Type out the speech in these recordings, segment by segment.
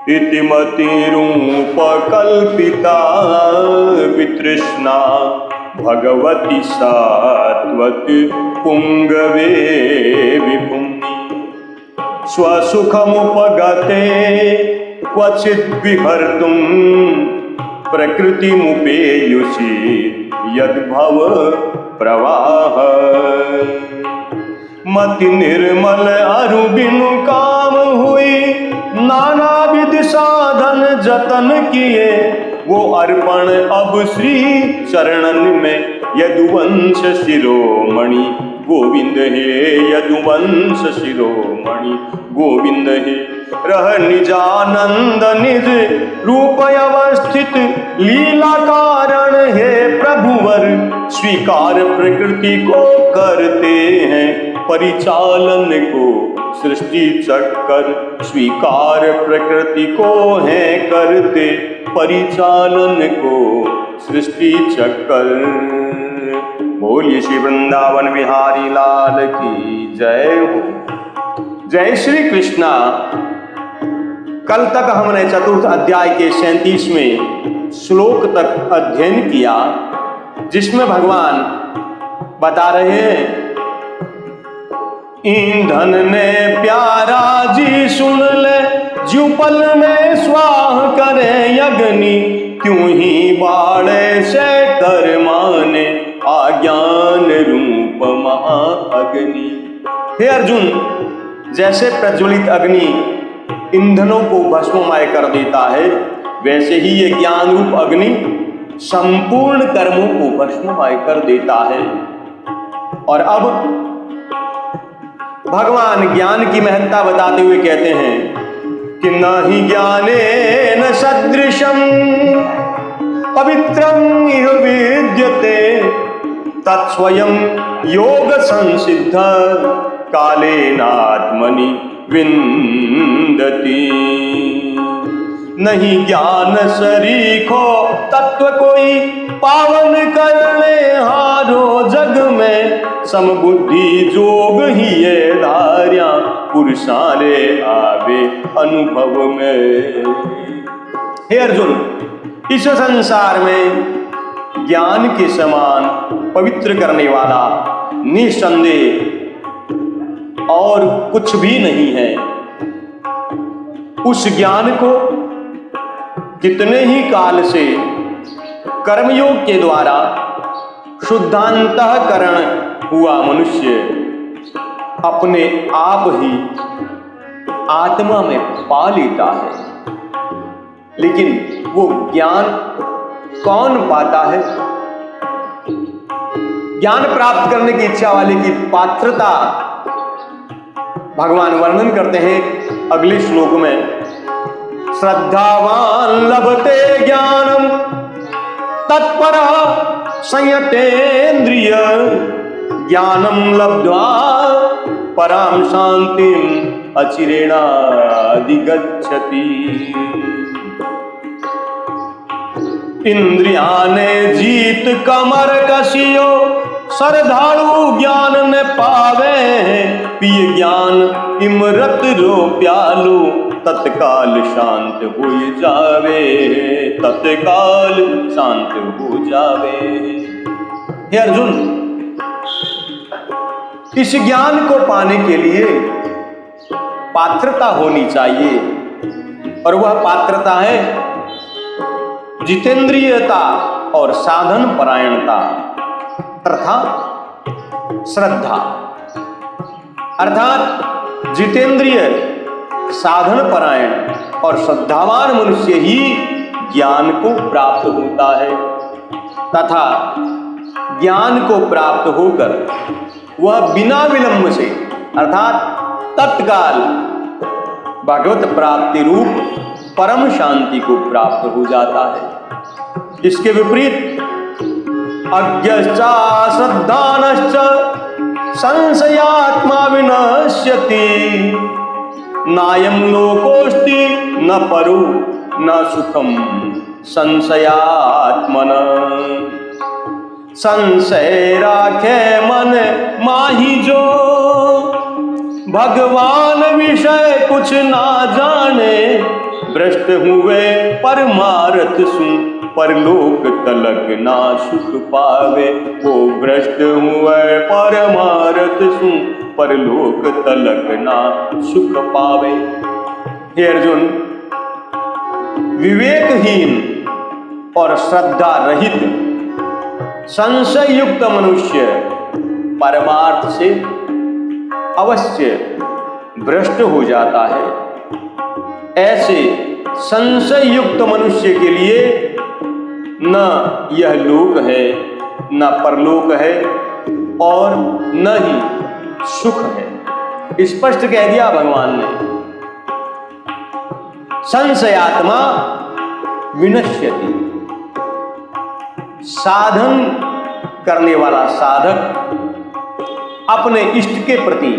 इति मतिरूपकल्पिता वितृष्णा भगवती सात्वत पुंगवे विपुंनि स्वसुखमुपगते क्वचित् विहर्तुं प्रकृतिमुपेयुषि यद्भव प्रवाह मति निर्मल अरु बिनु काम हुई नाना विधि साधन जतन किए वो अर्पण अब श्री चरणन में यदुवंश शिरोमणि गोविंद हे यदुवंश शिरोमणि गोविंद हे रह निजानंद निज रूप अवस्थित लीला कारण हे प्रभुवर स्वीकार प्रकृति को करते हैं परिचालन को सृष्टि चक्कर स्वीकार प्रकृति को है करते परिचालन को सृष्टि चक्कर। बोलिए श्री वृंदावन बिहारी लाल की जय हो। जय श्री कृष्णा। कल तक हमने चतुर्थ अध्याय के 37वें श्लोक तक अध्ययन किया, जिसमें भगवान बता रहे हैं ईंधन ने प्यारा जी सुन ले जुपल में स्वाह करे अग्नि क्यों ही बाड़े से कर माने आज्ञान रूप महाअग्नि। हे अर्जुन, जैसे प्रज्वलित अग्नि ईंधनों को भस्ममय कर देता है, वैसे ही ये ज्ञान रूप अग्नि संपूर्ण कर्मों को भस्ममय कर देता है। और अब भगवान ज्ञान की महत्ता बताते हुए कहते हैं कि न ही ज्ञानेन सदृशं पवित्रं इह विद्यते तत्स्वयं योग संसिद्ध कालेनात्मनि विन्दति। नहीं ज्ञान सरीखो तत्व कोई पावन करने हारो जग में समबुद्धि जोग ही ये धार्या पुरुषारे आवे अनुभव में। हे अर्जुन, इस संसार में ज्ञान के समान पवित्र करने वाला निसंदेह और कुछ भी नहीं है। उस ज्ञान को कितने ही काल से कर्मयोग के द्वारा शुद्धांतःकरण हुआ मनुष्य अपने आप ही आत्मा में पा लेता है, लेकिन वो ज्ञान कौन पाता है? ज्ञान प्राप्त करने की इच्छा वाले की पात्रता भगवान वर्णन करते हैं अगले श्लोक में। श्रद्धावान लभते ज्ञानम तत्परः संयतेन्द्रिय ज्ञानम लब्ध्वा पराम शांतिम अचिरेणाधिगच्छति। इंद्रियाने जीत कमर कसियो श्रद्धालु ज्ञान न पावे पिय ज्ञान इमरत रो प्यालो तत्काल शांत हो जावे तत्काल शांत हो जावे। हे अर्जुन, इस ज्ञान को पाने के लिए पात्रता होनी चाहिए, और वह पात्रता है जितेंद्रियता और साधन परायणता तथा श्रद्धा। अर्थात जितेंद्रिय, साधन परायण और श्रद्धावान मनुष्य ही ज्ञान को प्राप्त होता है, तथा ज्ञान को प्राप्त होकर वह बिना विलंब से अर्थात तत्काल भगवत प्राप्ति रूप परम शांति को प्राप्त हो जाता है। इसके विपरीत अज्ञश्च श्रद्धानश्च संशयात्मा विनश्यति नायं लोकोस्ति न परो न सुखम संशयात्मन। संशय राखे मन माही जो, भगवान विषय कुछ ना जाने, भ्रष्ट हुए परमार्थ सु, परलोक तलक ना सुख पावे। वो भ्रष्ट हुए परमार्थ सु, परलोक तलक ना सुख पावे। हे अर्जुन, विवेकहीन और श्रद्धा रहित संशय युक्त मनुष्य परमार्थ से अवश्य भ्रष्ट हो जाता है। ऐसे संशय युक्त मनुष्य के लिए न यह लोक है, न परलोक है और न ही सुख है। स्पष्ट कह दिया भगवान ने। संशयात्मा विनश्यति, साधन करने वाला साधक अपने इष्ट के प्रति,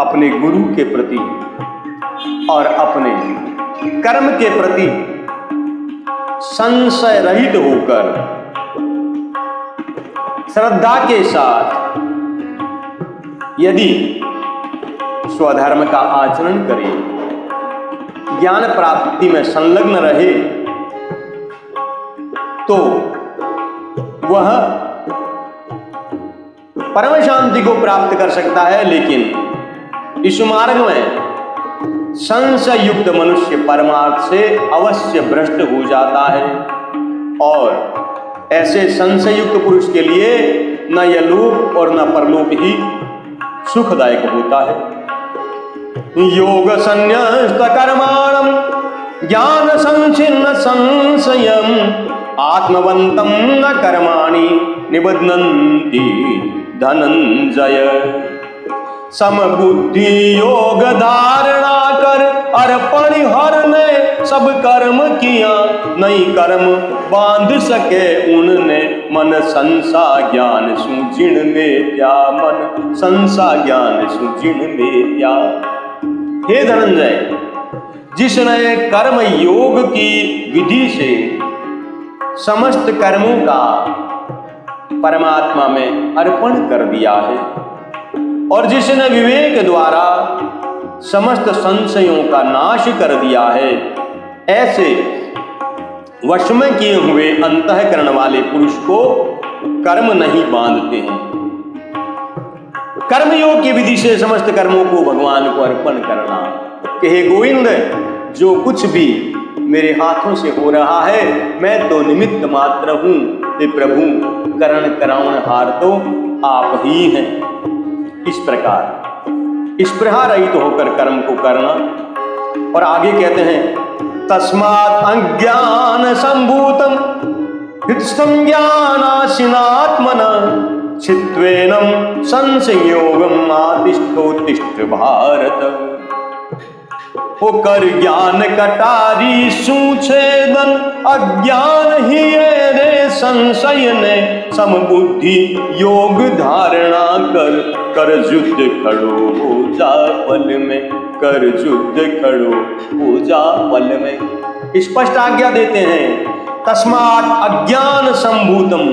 अपने गुरु के प्रति और अपने कर्म के प्रति संशय रहित होकर श्रद्धा के साथ यदि स्वधर्म का आचरण करे, ज्ञान प्राप्ति में संलग्न रहे, तो वह परम शांति को प्राप्त कर सकता है। लेकिन इस मार्ग में संशय युक्त मनुष्य परमार्थ से अवश्य भ्रष्ट हो जाता है और ऐसे संशय युक्त पुरुष के लिए न यह लोक और न परलोक ही सुखदायक होता है। योग संन्यस्त कर्माणं ज्ञान संचिन्न संशयम्, आत्मवन्तं न कर्माणि निबध्नन्ति धनंजय। समबुद्धि योग धारणा कर, अर्पण हर ने सब कर्म किया, नहीं कर्म बांध सके उनने, मन संसा ज्ञान सुजिण में क्या, मन संसा ज्ञान सुजिण में क्या। हे धनंजय, जिसने कर्म योग की विधि से समस्त कर्मों का परमात्मा में अर्पण कर दिया है और जिसने विवेक द्वारा समस्त संशयों का नाश कर दिया है, ऐसे वश में किए हुए अंतःकरण वाले पुरुष को कर्म नहीं बांधते हैं। कर्मयोग की विधि से समस्त कर्मों को भगवान को अर्पण करना कि हे गोविंद, जो कुछ भी मेरे हाथों से हो रहा है मैं तो निमित्त मात्र हूं, हे प्रभु करण कराउनहार तो आप ही हैं। इस प्रकार स्पृहा रहित होकर कर्म को करना। और आगे कहते हैं तस्मात् अज्ञान संभूतम हृत्स्थं ज्ञानासिनात्मना, चित्वेनं संशयोगम आतिष्ठोत्तिष्ठ भारत। होकर ज्ञान कटारी सुछेदन, अज्ञान ही रे संशय ने, समबुद्धि योग धारणा कर, कर युद्ध खड़ो हो जा पल में, कर युद्ध खड़ो हो जा पल में। स्पष्ट आज्ञा देते हैं तस्मात् अज्ञान संभूतम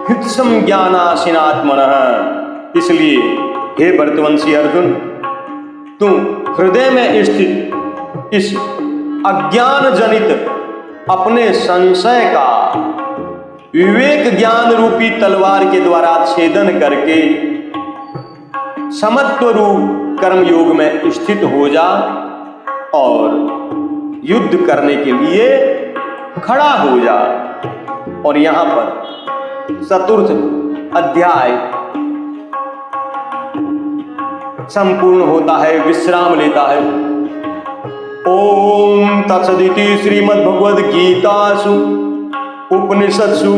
हृत्स्थं ज्ञानासिनात्मनः। इसलिए हे भरतवंशी अर्जुन, तू हृदय में स्थित इस अज्ञान जनित अपने संशय का विवेक ज्ञान रूपी तलवार के द्वारा छेदन करके समत्व रूप कर्म योग में स्थित हो जा और युद्ध करने के लिए खड़ा हो जा। और यहां पर चतुर्थ अध्याय संपूर्ण होता है, विश्राम लेता है। ओम तत्सदिति श्रीमद्भगवद गीतासु उपनिषत्सु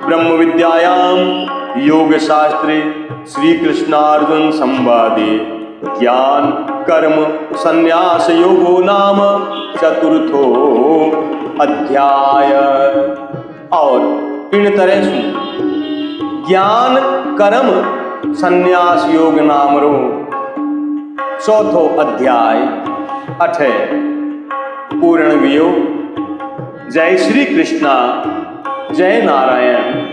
ब्रह्म विद्यायां योग शास्त्रे श्री कृष्णार्जुन संवादे ज्ञान कर्म संन्यास योगो नाम चतुर्थो अध्याय। और इन तरह से ज्ञान कर्म संन्यास योग नाम रो चौथो अध्याय अठे पूर्ण वियो। जय श्री कृष्णा, जय नारायण।